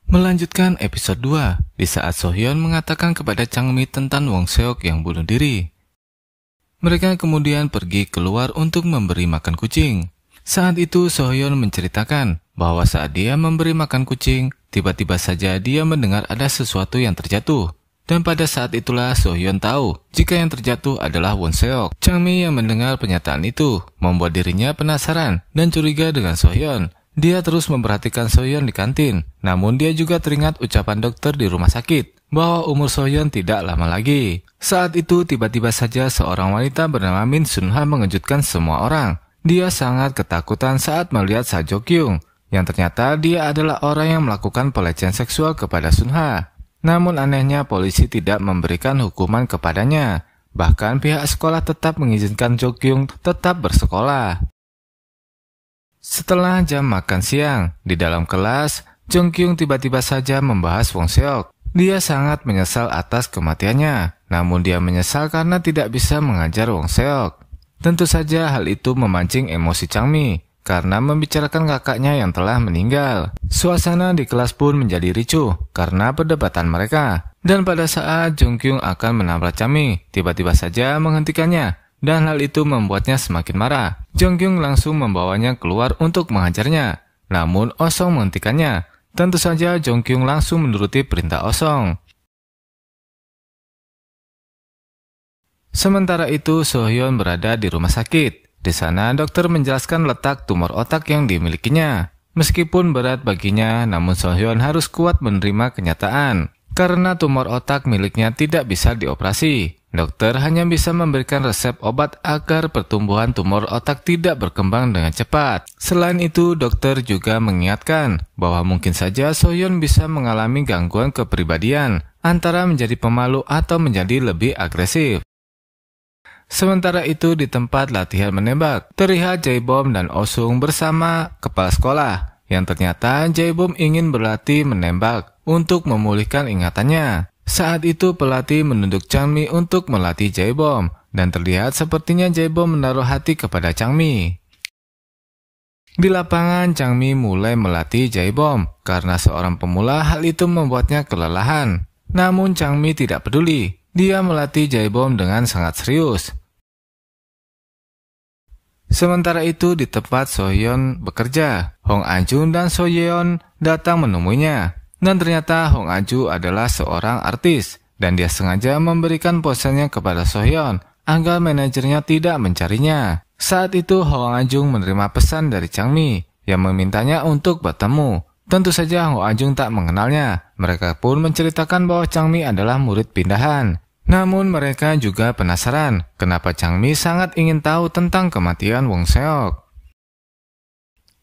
Melanjutkan episode 2, di saat Sohyun mengatakan kepada Changmi tentang Won Seok yang bunuh diri. Mereka kemudian pergi keluar untuk memberi makan kucing. Saat itu Sohyun menceritakan bahwa saat dia memberi makan kucing, tiba-tiba saja dia mendengar ada sesuatu yang terjatuh. Dan pada saat itulah Sohyun tahu jika yang terjatuh adalah Won Seok. Changmi yang mendengar pernyataan itu membuat dirinya penasaran dan curiga dengan Sohyun. Dia terus memperhatikan Sohyun di kantin, namun dia juga teringat ucapan dokter di rumah sakit bahwa umur Sohyun tidak lama lagi. Saat itu tiba-tiba saja seorang wanita bernama Min Sunha mengejutkan semua orang. Dia sangat ketakutan saat melihat Sa Jo-kyung, yang ternyata dia adalah orang yang melakukan pelecehan seksual kepada Sunha. Namun anehnya polisi tidak memberikan hukuman kepadanya. Bahkan pihak sekolah tetap mengizinkan Jo-kyung tetap bersekolah. Setelah jam makan siang, di dalam kelas, Jong-kyung tiba-tiba saja membahas Won Seok. Dia sangat menyesal atas kematiannya, namun dia menyesal karena tidak bisa mengajar Won Seok. Tentu saja hal itu memancing emosi Changmi, karena membicarakan kakaknya yang telah meninggal. Suasana di kelas pun menjadi ricuh karena perdebatan mereka. Dan pada saat Jong-kyung akan menabrak Changmi, tiba-tiba saja menghentikannya. Dan hal itu membuatnya semakin marah. Jong-kyung langsung membawanya keluar untuk menghajarnya. Namun Osong menghentikannya. Tentu saja Jong-kyung langsung menuruti perintah Osong. Sementara itu Sohyun berada di rumah sakit. Di sana dokter menjelaskan letak tumor otak yang dimilikinya. Meskipun berat baginya, namun Sohyun harus kuat menerima kenyataan. Karena tumor otak miliknya tidak bisa dioperasi. Dokter hanya bisa memberikan resep obat agar pertumbuhan tumor otak tidak berkembang dengan cepat. Selain itu, dokter juga mengingatkan bahwa mungkin saja Sohyun bisa mengalami gangguan kepribadian, antara menjadi pemalu atau menjadi lebih agresif. Sementara itu di tempat latihan menembak, terlihat Jae-bom dan Oh-sung bersama kepala sekolah, yang ternyata Jae-bom ingin berlatih menembak untuk memulihkan ingatannya. Saat itu pelatih menunjuk Changmi untuk melatih Jae-bom, dan terlihat sepertinya Jae-bom menaruh hati kepada Changmi. Di lapangan, Changmi mulai melatih Jae-bom, karena seorang pemula hal itu membuatnya kelelahan. Namun Changmi tidak peduli, dia melatih Jae-bom dengan sangat serius. Sementara itu di tempat Sohyun bekerja, Hong An-jun dan So Yeon datang menemuinya. Dan ternyata Hong An-ju adalah seorang artis, dan dia sengaja memberikan posennya kepada Sohyun agar manajernya tidak mencarinya. Saat itu Hong An-ju menerima pesan dari Changmi yang memintanya untuk bertemu. Tentu saja Hong An-ju tak mengenalnya. Mereka pun menceritakan bahwa Changmi adalah murid pindahan. Namun mereka juga penasaran kenapa Changmi sangat ingin tahu tentang kematian Won Seok.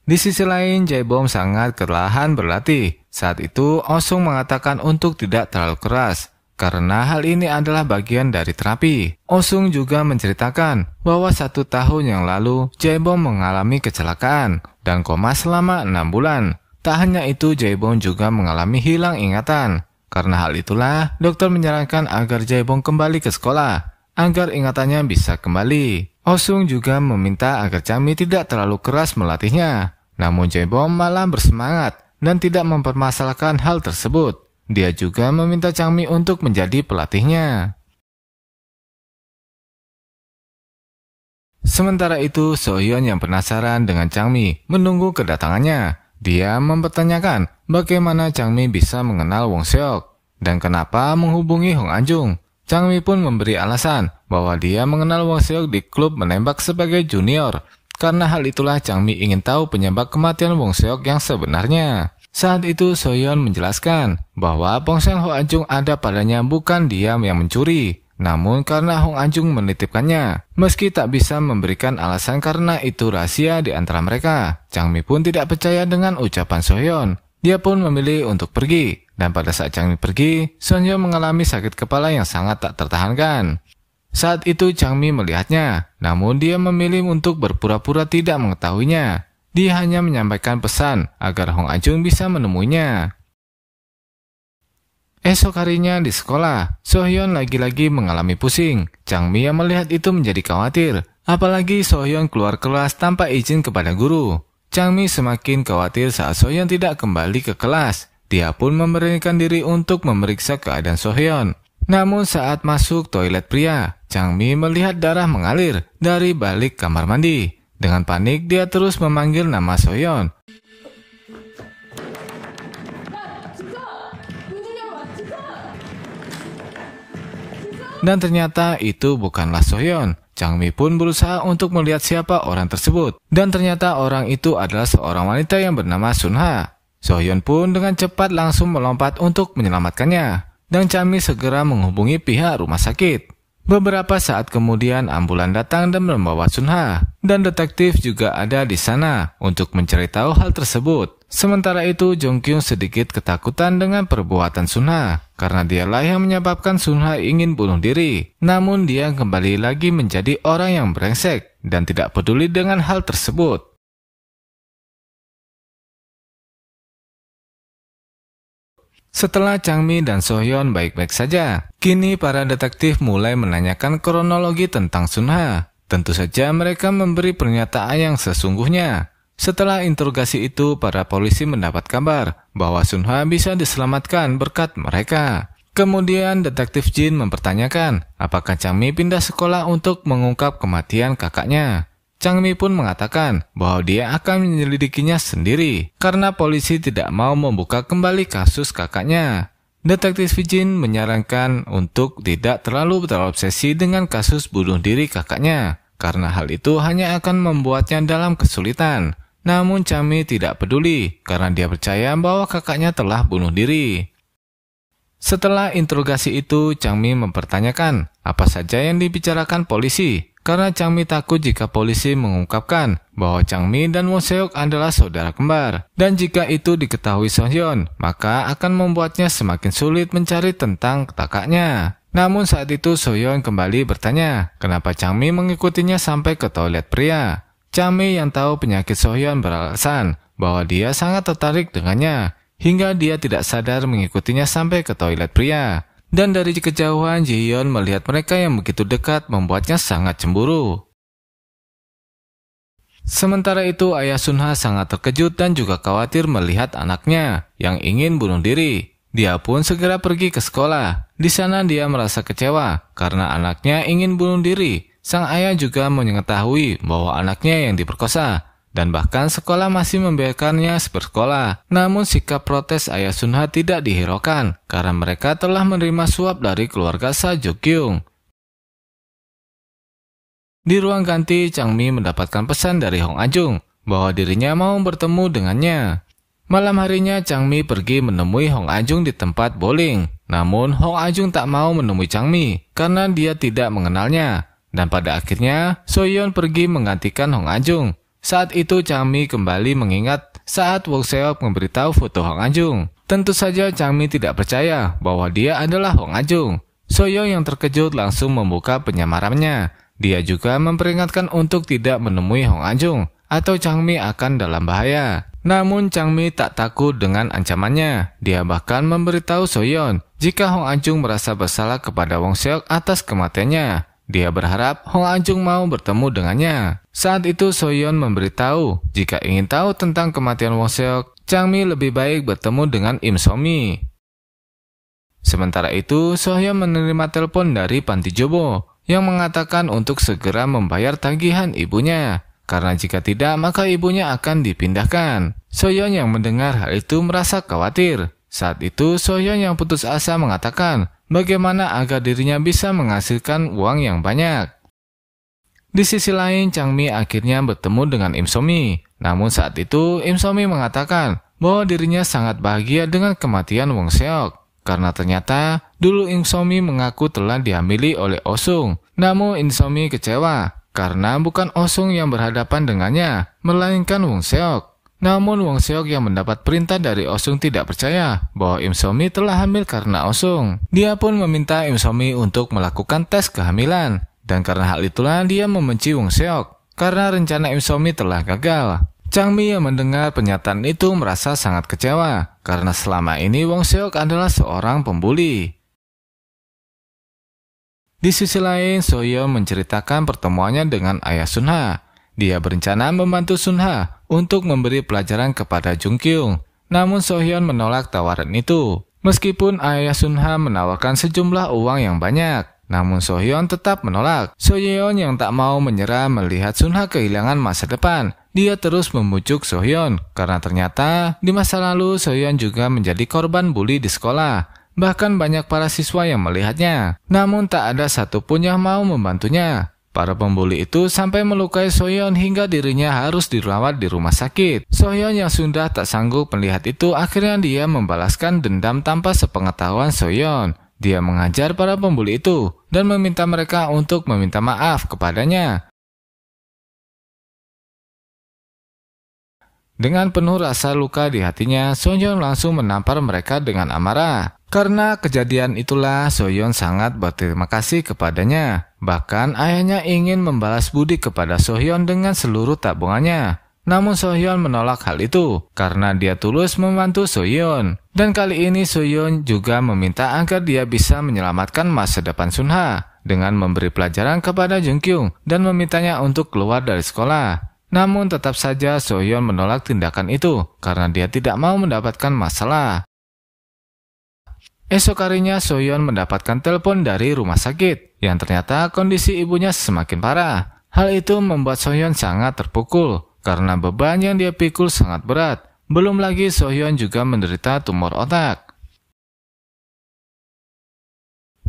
Di sisi lain, Jae-bom sangat kelelahan berlatih. Saat itu, Oh-sung mengatakan untuk tidak terlalu keras, karena hal ini adalah bagian dari terapi. Oh-sung juga menceritakan bahwa 1 tahun yang lalu, Jae-bom mengalami kecelakaan dan koma selama 6 bulan. Tak hanya itu, Jae-bom juga mengalami hilang ingatan. Karena hal itulah, dokter menyarankan agar Jae-bom kembali ke sekolah, agar ingatannya bisa kembali. Oh-sung juga meminta agar Changmi tidak terlalu keras melatihnya. Namun Jae-bom malah bersemangat dan tidak mempermasalahkan hal tersebut. Dia juga meminta Changmi untuk menjadi pelatihnya. Sementara itu, Sohyun yang penasaran dengan Changmi menunggu kedatangannya. Dia mempertanyakan bagaimana Changmi bisa mengenal Won Seok dan kenapa menghubungi Hong An-jung. Changmi pun memberi alasan bahwa dia mengenal Won Seok di klub menembak sebagai junior. Karena hal itulah Changmi ingin tahu penyebab kematian Won Seok yang sebenarnya. Saat itu Sohyun menjelaskan bahwa ponsel Hong An-jung ada padanya bukan dia yang mencuri, namun karena Hong An-jung menitipkannya. Meski tak bisa memberikan alasan karena itu rahasia di antara mereka, Changmi pun tidak percaya dengan ucapan Sohyun. Dia pun memilih untuk pergi, dan pada saat Changmi pergi, Sohyun mengalami sakit kepala yang sangat tak tertahankan. Saat itu Changmi melihatnya, namun dia memilih untuk berpura-pura tidak mengetahuinya. Dia hanya menyampaikan pesan agar Hong An-jung bisa menemuinya. Esok harinya di sekolah, Sohyun lagi-lagi mengalami pusing. Changmi yang melihat itu menjadi khawatir. Apalagi Sohyun keluar kelas tanpa izin kepada guru. Changmi semakin khawatir saat Sohyun tidak kembali ke kelas. Dia pun memberanikan diri untuk memeriksa keadaan Sohyeon. Namun saat masuk toilet pria, Changmi melihat darah mengalir dari balik kamar mandi. Dengan panik, dia terus memanggil nama Sohyeon. Dan ternyata itu bukanlah Sohyeon. Changmi pun berusaha untuk melihat siapa orang tersebut. Dan ternyata orang itu adalah seorang wanita yang bernama Sunha. Sohyeon pun dengan cepat langsung melompat untuk menyelamatkannya. Dan Changmi segera menghubungi pihak rumah sakit. Beberapa saat kemudian ambulan datang dan membawa Sunha. Dan detektif juga ada di sana untuk mencari tahu hal tersebut. Sementara itu Jong Kyung sedikit ketakutan dengan perbuatan Sunha. Karena dialah yang menyebabkan Sunha ingin bunuh diri. Namun dia kembali lagi menjadi orang yang brengsek dan tidak peduli dengan hal tersebut. Setelah Changmi dan Sohyeon baik-baik saja, kini para detektif mulai menanyakan kronologi tentang Sunha. Tentu saja mereka memberi pernyataan yang sesungguhnya. Setelah interogasi itu, para polisi mendapat kabar bahwa Sunha bisa diselamatkan berkat mereka. Kemudian detektif Jin mempertanyakan apakah Changmi pindah sekolah untuk mengungkap kematian kakaknya. Changmi pun mengatakan bahwa dia akan menyelidikinya sendiri karena polisi tidak mau membuka kembali kasus kakaknya. Detektif Jin menyarankan untuk tidak terlalu terobsesi dengan kasus bunuh diri kakaknya karena hal itu hanya akan membuatnya dalam kesulitan. Namun Changmi tidak peduli karena dia percaya bahwa kakaknya telah bunuh diri. Setelah interogasi itu, Changmi mempertanyakan apa saja yang dibicarakan polisi. Karena Changmi takut jika polisi mengungkapkan bahwa Changmi dan Won Seok adalah saudara kembar. Dan jika itu diketahui Sohyeon, maka akan membuatnya semakin sulit mencari tentang kakaknya. Namun saat itu Sohyeon kembali bertanya, kenapa Changmi mengikutinya sampai ke toilet pria. Changmi yang tahu penyakit Sohyeon beralasan bahwa dia sangat tertarik dengannya, hingga dia tidak sadar mengikutinya sampai ke toilet pria. Dan dari kejauhan Ji-hyun melihat mereka yang begitu dekat membuatnya sangat cemburu. Sementara itu ayah Sunha sangat terkejut dan juga khawatir melihat anaknya yang ingin bunuh diri. Dia pun segera pergi ke sekolah. Di sana dia merasa kecewa karena anaknya ingin bunuh diri. Sang ayah juga mengetahui bahwa anaknya yang diperkosa. Dan bahkan sekolah masih membiarkannya bersekolah. Namun sikap protes ayah Sunha tidak dihiraukan karena mereka telah menerima suap dari keluarga Sa Jo-kyung. Di ruang ganti, Changmi mendapatkan pesan dari Hong Ajung bahwa dirinya mau bertemu dengannya. Malam harinya Changmi pergi menemui Hong Ajung di tempat bowling. Namun Hong Ajung tak mau menemui Changmi karena dia tidak mengenalnya. Dan pada akhirnya Sohyeon pergi menggantikan Hong Ajung. Saat itu Changmi kembali mengingat saat Won Seok memberitahu foto Hong Ajung. Tentu saja Changmi tidak percaya bahwa dia adalah Hong Ajung. Sohyeon yang terkejut langsung membuka penyamarannya. Dia juga memperingatkan untuk tidak menemui Hong Ajung atau Changmi akan dalam bahaya. Namun Changmi tak takut dengan ancamannya. Dia bahkan memberitahu Sohyeon jika Hong Ajung merasa bersalah kepada Won Seok atas kematiannya. Dia berharap Hong Ajung mau bertemu dengannya. Saat itu Sohyeon memberitahu jika ingin tahu tentang kematian Won Seok, Changmi lebih baik bertemu dengan Im So-mi. Sementara itu Sohyeon menerima telepon dari panti jompo yang mengatakan untuk segera membayar tagihan ibunya. Karena jika tidak maka ibunya akan dipindahkan. Sohyeon yang mendengar hal itu merasa khawatir. Saat itu Sohyeon yang putus asa mengatakan bagaimana agar dirinya bisa menghasilkan uang yang banyak. Di sisi lain, Changmi akhirnya bertemu dengan Im So-mi. Namun saat itu, Im So-mi mengatakan bahwa dirinya sangat bahagia dengan kematian Won Seok. Karena ternyata, dulu Im So-mi mengaku telah dihamili oleh Oh-sung. Namun Im So-mi kecewa, karena bukan Oh-sung yang berhadapan dengannya, melainkan Won Seok. Namun Won Seok yang mendapat perintah dari Oh-sung tidak percaya bahwa Im So-mi telah hamil karena Oh-sung. Dia pun meminta Im So-mi untuk melakukan tes kehamilan. Dan karena hal itulah dia membenci Won Seok, karena rencana Im So-mi telah gagal. Changmi yang mendengar pernyataan itu merasa sangat kecewa, karena selama ini Won Seok adalah seorang pembuli. Di sisi lain, Sohyeon menceritakan pertemuannya dengan ayah Sunha. Dia berencana membantu Sunha untuk memberi pelajaran kepada Jung Kyung. Namun Sohyeon menolak tawaran itu. Meskipun ayah Sunha menawarkan sejumlah uang yang banyak, namun Sohyeon tetap menolak. Sohyeon yang tak mau menyerah melihat Sunha kehilangan masa depan. Dia terus membujuk Sohyeon karena ternyata di masa lalu Sohyeon juga menjadi korban bully di sekolah. Bahkan banyak para siswa yang melihatnya, namun tak ada satupun yang mau membantunya. Para pembuli itu sampai melukai Sohyeon hingga dirinya harus dirawat di rumah sakit. Sohyeon yang sudah tak sanggup melihat itu, akhirnya dia membalaskan dendam tanpa sepengetahuan Sohyeon. Dia mengajar para pembuli itu dan meminta mereka untuk meminta maaf kepadanya. Dengan penuh rasa luka di hatinya, Sohyeon langsung menampar mereka dengan amarah. Karena kejadian itulah Sohyeon sangat berterima kasih kepadanya. Bahkan ayahnya ingin membalas budi kepada Sohyeon dengan seluruh tabungannya. Namun Sohyeon menolak hal itu karena dia tulus membantu Sohyeon. Dan kali ini Sohyeon juga meminta agar dia bisa menyelamatkan masa depan Sunha dengan memberi pelajaran kepada Jungkyung dan memintanya untuk keluar dari sekolah. Namun tetap saja Sohyeon menolak tindakan itu karena dia tidak mau mendapatkan masalah. Esok harinya Sohyeon mendapatkan telepon dari rumah sakit yang ternyata kondisi ibunya semakin parah. Hal itu membuat Sohyeon sangat terpukul karena beban yang dia pikul sangat berat. Belum lagi Sohyeon juga menderita tumor otak.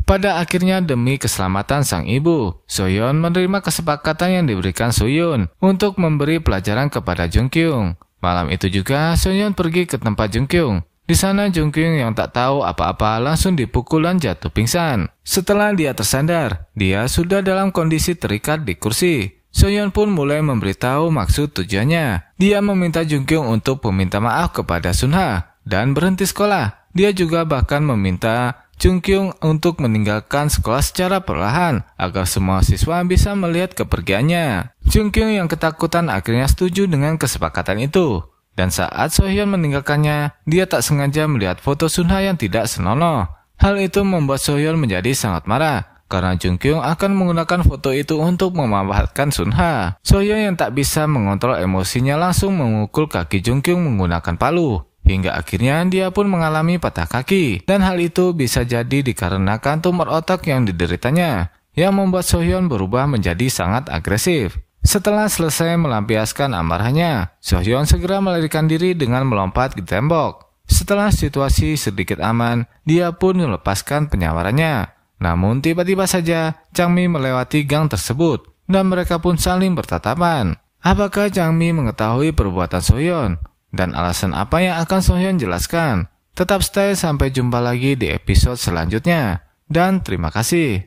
Pada akhirnya demi keselamatan sang ibu, Sohyeon menerima kesepakatan yang diberikan Sohyeon untuk memberi pelajaran kepada Jungkyung. Malam itu juga Sohyeon pergi ke tempat Jungkyung. Di sana Jungkyung yang tak tahu apa-apa langsung dipukul dan jatuh pingsan. Setelah dia tersandar, dia sudah dalam kondisi terikat di kursi. Sohyeon pun mulai memberitahu maksud tujuannya. Dia meminta Jungkyung untuk meminta maaf kepada Sunha dan berhenti sekolah. Dia juga bahkan meminta Jungkyung untuk meninggalkan sekolah secara perlahan agar semua siswa bisa melihat kepergiannya. Jungkyung yang ketakutan akhirnya setuju dengan kesepakatan itu. Dan saat Sohyeon meninggalkannya, dia tak sengaja melihat foto Sunha yang tidak senonoh. Hal itu membuat Sohyeon menjadi sangat marah karena Jungkyung akan menggunakan foto itu untuk memanfaatkan Sunha. Sohyeon yang tak bisa mengontrol emosinya langsung memukul kaki Jungkyung menggunakan palu. Hingga akhirnya dia pun mengalami patah kaki. Dan hal itu bisa jadi dikarenakan tumor otak yang dideritanya, yang membuat Sohyeon berubah menjadi sangat agresif. Setelah selesai melampiaskan amarahnya, Sohyeon segera melarikan diri dengan melompat ke tembok. Setelah situasi sedikit aman, dia pun melepaskan penyawarannya. Namun tiba-tiba saja Changmi melewati gang tersebut dan mereka pun saling bertatapan. Apakah Changmi mengetahui perbuatan Sohyeon? Dan alasan apa yang akan Sohyeon jelaskan? Tetap stay sampai jumpa lagi di episode selanjutnya. Dan terima kasih.